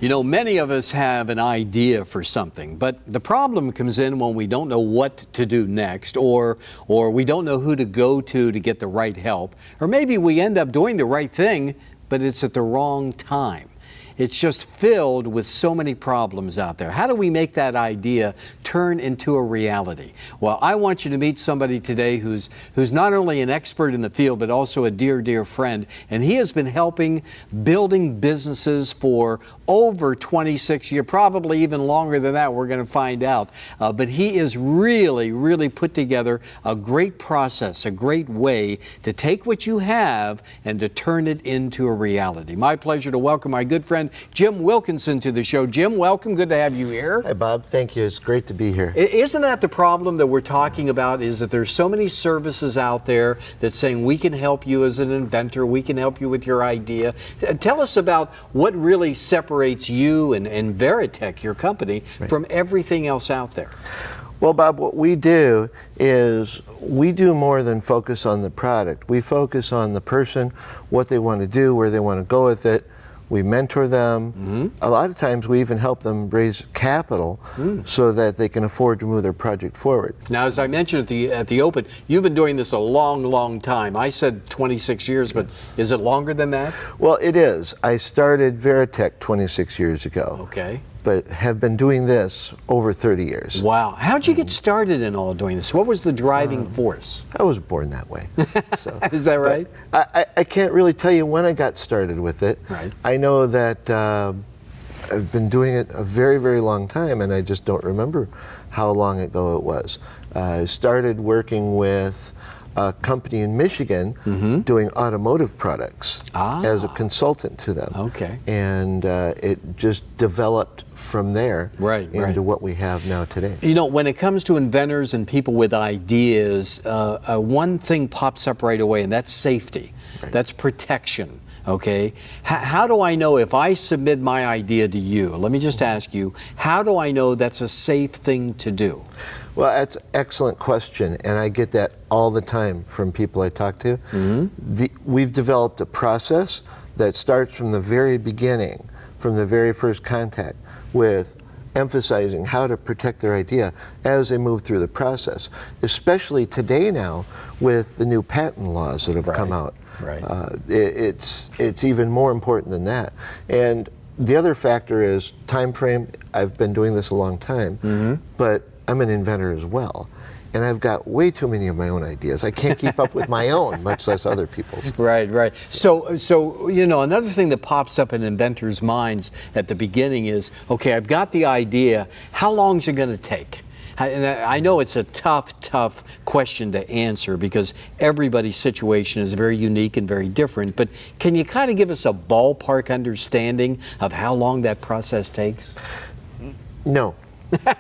You know, many of us have an idea for something, but the problem comes in when we don't know what to do next, or we don't know who to go to get the right help, or maybe we end up doing the right thing, but it's at the wrong time. It's just filled with so many problems out there. How do we make that idea turn into a reality? Well, I want you to meet somebody today who's not only an expert in the field, but also a dear, dear friend. And he has been helping building businesses for over 26 years, probably even longer than that, we're going to find out. But he is really put together a great process, a great way to take what you have and to turn it into a reality. My pleasure to welcome my good friend Jim Wilkinson to the show. Jim, welcome. Good to have you here. Hi, Bob. Thank you. It's great to be here. Isn't that the problem that we're talking about, is that there's so many services out there that's saying we can help you as an inventor, we can help you with your idea. Tell us about what really separates you and Veritek, your company, from everything else out there. Well, Bob, what we do is we do more than focus on the product. We focus on the person, what they want to do, where they want to go with it. We mentor them. A lot of times we even help them raise capital so that they can afford to move their project forward. Now, as I mentioned at the open, you've been doing this a long time. I said 26 years, but is it longer than that? Well, it is. I started Veritek 26 years ago. Okay. But have been doing this over 30 years. Wow. How'd you get started in all doing this? What was the driving force? I was born that way. So. Is that right? I can't really tell you when I got started with it. Right. I know that I've been doing it a very long time, and I just don't remember how long ago it was. I started working with a company in Michigan doing automotive products as a consultant to them. Okay. And it just developed from there into what we have now today. You know, when it comes to inventors and people with ideas, one thing pops up right away, and that's safety. That's protection. Okay, how do I know if I submit my idea to you? Let me just ask you, how do I know that's a safe thing to do? Well, that's an excellent question, and I get that all the time from people I talk to. We've developed a process that starts from the very beginning, from the very first contact, with emphasizing how to protect their idea as they move through the process, especially today now with the new patent laws that have come out. It's even more important than that. And the other factor is time frame. I've been doing this a long time, but I'm an inventor as well. And I've got way too many of my own ideas. I can't keep up with my own, much less other people's. Right. So you know, another thing that pops up in inventors' minds at the beginning is, okay, I've got the idea. How long is it going to take? And I know it's a tough question to answer because everybody's situation is very unique and very different, but can you kind of give us a ballpark understanding of how long that process takes? No.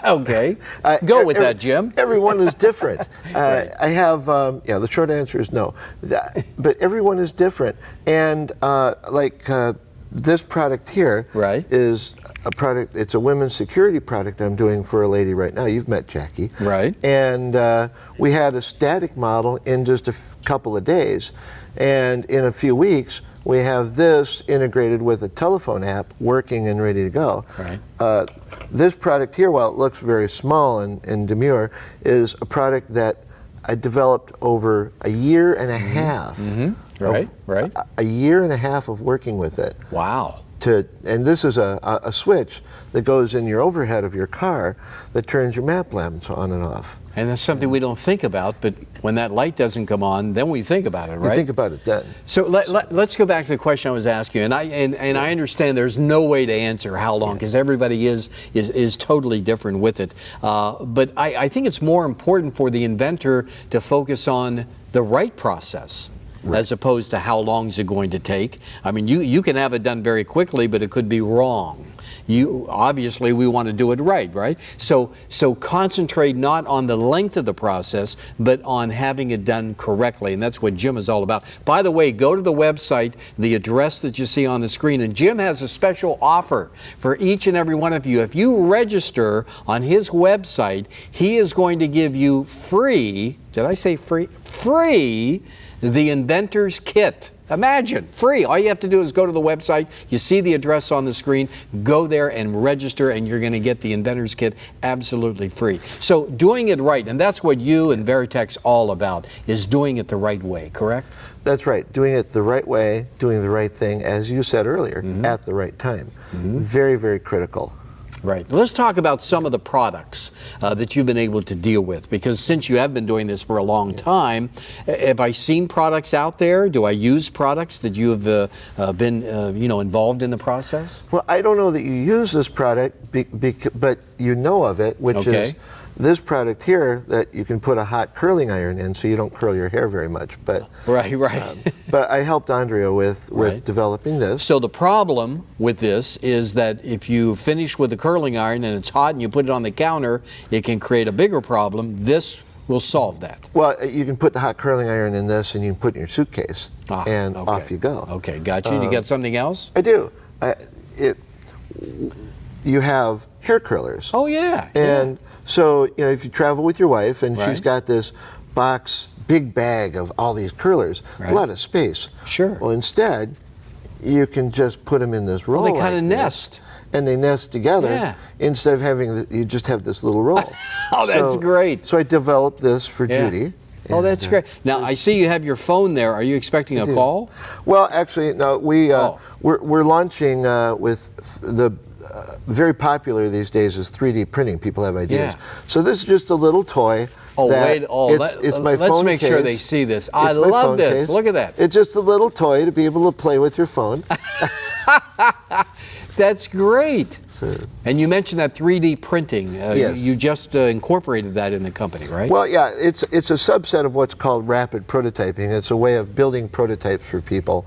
Okay. Go with that, Jim. Everyone is different. I have, the short answer is no. But everyone is different. And this product here is a product, it's a women's security product I'm doing for a lady right now. You've met Jackie. Right. And we had a static model in just a couple of days. And in a few weeks, we have this integrated with a telephone app working and ready to go. Right. This product here, while it looks very small and demure, is a product that I developed over a year and a half. Right. A year and a half of working with it. Wow. And this is a switch that goes in your overhead of your car that turns your map lamps on and off. And that's something we don't think about, but when that light doesn't come on, then we think about it, right? You think about it then. So let's go back to the question I was asking, and I understand there's no way to answer how long, because everybody is totally different with it. But I think it's more important for the inventor to focus on the right process. As opposed to how long is it going to take. I mean, you can have it done very quickly, but it could be wrong. Obviously we want to do it right? So concentrate not on the length of the process, but on having it done correctly, and that's what Jim is all about. By the way, go to the website, the address that you see on the screen, and Jim has a special offer for each and every one of you. If you register on his website, he is going to give you free, did I say free? Free, the Inventor's Kit. Imagine, free. All you have to do is go to the website, you see the address on the screen, go there and register, and you're going to get the Inventor's Kit absolutely free. So doing it right, and that's what you and Veritek's all about, is doing it the right way, correct? That's right. Doing it the right way, doing the right thing, as you said earlier, at the right time. Very, very critical. Right. Let's talk about some of the products that you've been able to deal with, because since you have been doing this for a long time, have I seen products out there? Do I use products that you have been involved in the process? Well, I don't know that you use this product, but you know of it, which is this product here that you can put a hot curling iron in so you don't curl your hair very much. But right. But I helped Andrea with developing this. So the problem with this is that if you finish with the curling iron and it's hot and you put it on the counter, it can create a bigger problem. This will solve that. Well, you can put the hot curling iron in this and you can put it in your suitcase and off you go. Okay, got you. You got something else? I do. You have hair curlers. Oh, yeah. And so, if you travel with your wife and she's got this big bag of all these curlers, a lot of space. Sure. Well, instead, you can just put them in this roll. Well, they kind of nest. And they nest together instead of having, you just have this little roll. Oh, that's great. So I developed this for Judy. Oh, that's great. Now, I see you have your phone there. Are you expecting a call? Well, actually, no. We're launching with the very popular these days is 3D printing. People have ideas. So this is just a little toy. Oh, wait. It's my phone let's make case. sure they see this. I love this. Case. Look at that. It's just a little toy to be able to play with your phone. That's great. And you mentioned that 3D printing. You just incorporated that in the company, right? Well, yeah, it's a subset of what's called rapid prototyping. It's a way of building prototypes for people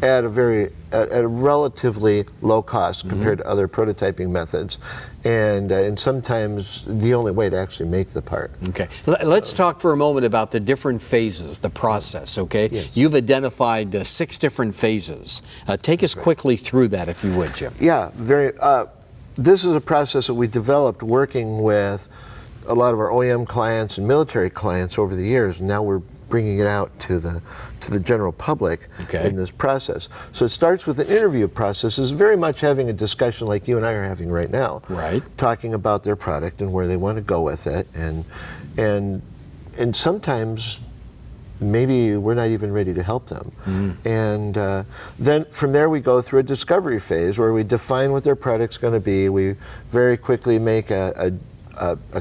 at a relatively low cost compared to other prototyping methods, and sometimes the only way to actually make the part. Okay, let's talk for a moment about the different phases, the process. Okay, you've identified 6 different phases. Take us quickly through that, if you would, Jim. Yeah, this is a process that we developed working with a lot of our OEM clients and military clients over the years. And now we're bringing it out to the general public in this process. So it starts with an interview process. It's very much having a discussion like you and I are having right now. Right. Talking about their product and where they want to go with it, and sometimes maybe we're not even ready to help them. And then from there we go through a discovery phase where we define what their product's going to be. We very quickly make a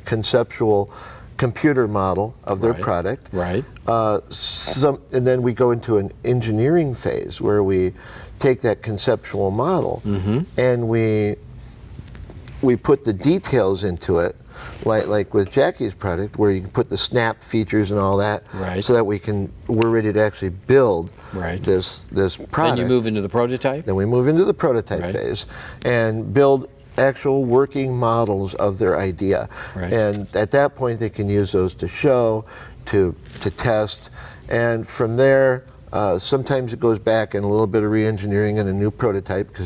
conceptual computer model of their product. Right. And then we go into an engineering phase where we take that conceptual model and we put the details into it. Like with Jackie's product, where you can put the snap features and all that, so that we're ready to actually build this product. Then you move into the prototype? Then we move into the prototype phase and build actual working models of their idea. And at that point, they can use those to show, to test, and from there, sometimes it goes back and a little bit of re-engineering and a new prototype,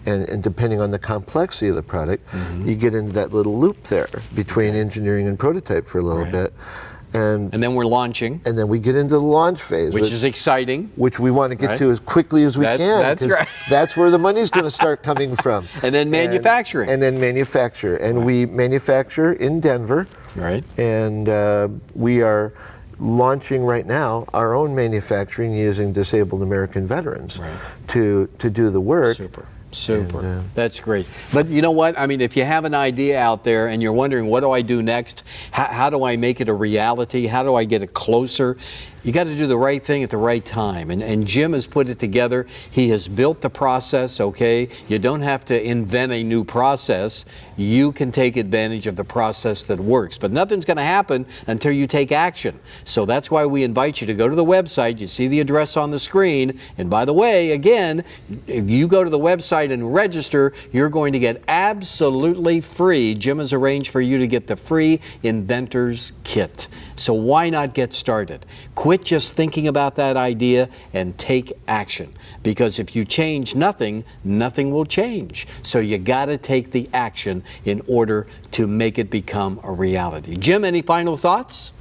and depending on the complexity of the product, you get into that little loop there between engineering and prototype for a little bit. And then we're launching. And then we get into the launch phase. Which is exciting. Which we want to get to as quickly as we can. That's right. That's where the money's going to start coming from. And then manufacturing. And then manufacture. And we manufacture in Denver. Right. And we are launching right now our own manufacturing using disabled American veterans to do the work. Super. That's great. But you know what? I mean, if you have an idea out there and you're wondering, what do I do next? How do I make it a reality? How do I get it closer? You got to do the right thing at the right time. And Jim has put it together. He has built the process, okay? You don't have to invent a new process. You can take advantage of the process that works. But nothing's going to happen until you take action. So that's why we invite you to go to the website. You see the address on the screen. And by the way, again, if you go to the website and register, you're going to get absolutely free. Jim has arranged for you to get the free Inventor's Kit. So why not get started? Quit just thinking about that idea and take action. Because if you change nothing, nothing will change. So you got to take the action in order to make it become a reality. Jim, any final thoughts?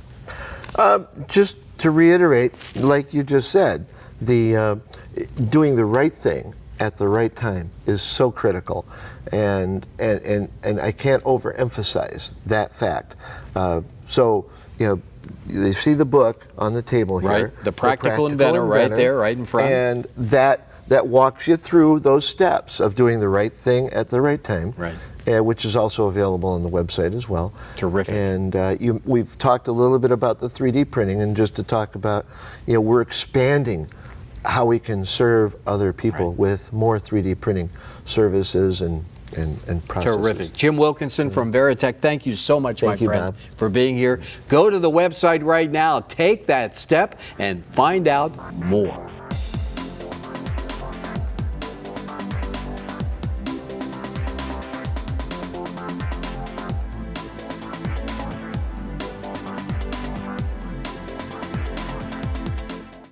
Just to reiterate, like you just said, doing the right thing at the right time is so critical, and I can't overemphasize that fact. So they see the book on the table here, Right, the Practical Inventor right there, right in front, and that walks you through those steps of doing the right thing at the right time. Right. Which is also available on the website as well. Terrific. And we've talked a little bit about the 3D printing, and just to talk about, we're expanding how we can serve other people with more 3D printing services and processes. Terrific. Jim Wilkinson from Veritek, thank you so much, my friend, for being here. Go to the website right now, take that step, and find out more.